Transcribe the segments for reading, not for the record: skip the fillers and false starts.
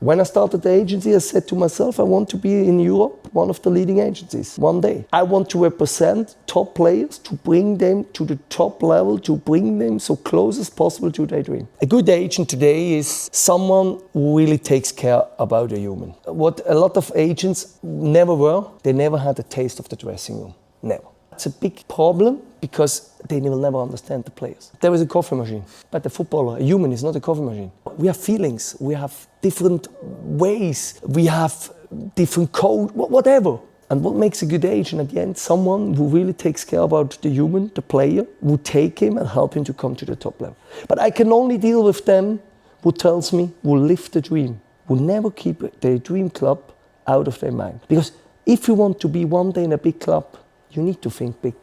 When I started the agency, I said to myself, I want to be in Europe, one of the leading agencies, one day. I want to represent top players, to bring them to the top level, to bring them so close as possible to their dream. A good agent today is someone who really takes care about a human. What a lot of agents never were, they never had a taste of the dressing room. Never. It's a big problem because they will never understand the players. There is a coffee machine, but the footballer, a human, is not a coffee machine. We have feelings, we have different ways, we have different code, whatever. And what makes a good agent at the end? Someone who really takes care about the human, the player, who take him and help him to come to the top level. But I can only deal with them who tells me, who live the dream, who never keep their dream club out of their mind. Because if you want to be one day in a big club, you need to think big.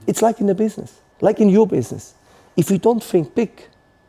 It's like in the business, like in your business. If you don't think big,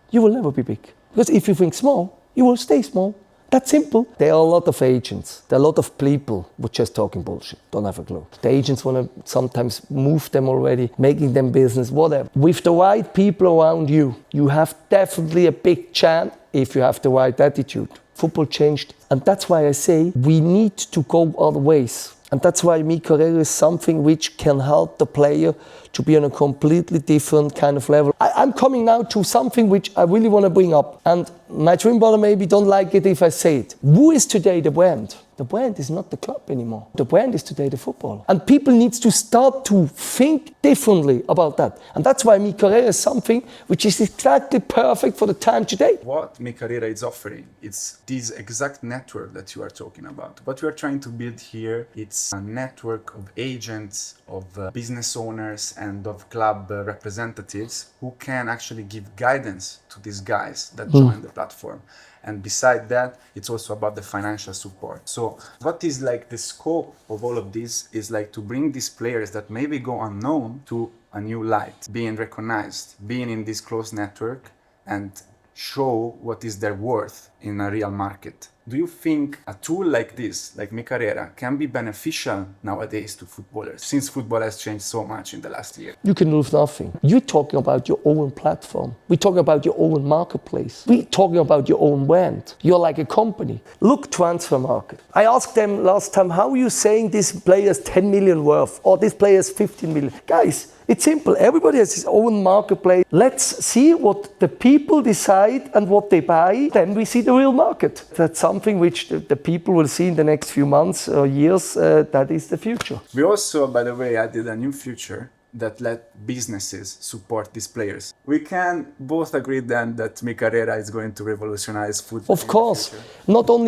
you will never be big. Because if you think small, you will stay small. That's simple. There are a lot of agents, there are a lot of people who are just talking bullshit, don't have a clue. The agents want to sometimes move them already, making them business, whatever. With the right people around you, you have definitely a big chance if you have the right attitude. Football changed, and that's why I say we need to go other ways. And that's why my career is something which can help the player to be on a completely different kind of level. I'm coming now to something which I really want to bring up. And my dream brother maybe don't like it if I say it. Who is today the brand? The brand is not the club anymore. The brand is today the football. And people need to start to think differently about that. And that's why my career is something which is exactly perfect for the time today. What Mi Carrera is offering, it's this exact network that you are talking about. What we are trying to build here, it's a network of agents, of business owners and of club representatives who can actually give guidance to these guys that join the platform. And beside that, it's also about the financial support. So what is like the scope of all of this is like to bring these players that maybe go unknown to a new light, being recognized, being in this close network and show what is their worth in a real market. Do you think a tool like this, like Mi Carrera, can be beneficial nowadays to footballers, since football has changed so much in the last year? You can lose nothing. You're talking about your own platform. We're talking about your own marketplace. We're talking about your own brand. You're like a company. Look, transfer market. I asked them last time, how are you saying this player is 10 million worth or this player is 15 million? Guys, it's simple. Everybody has his own marketplace. Let's see what the people decide and what they buy. Then we see the real market. That's something which the people will see in the next few months or years. That is the future. We also, by the way, added a new feature that let businesses support these players. We can both agree then that Mi Carrera is going to revolutionize football. Of course, not only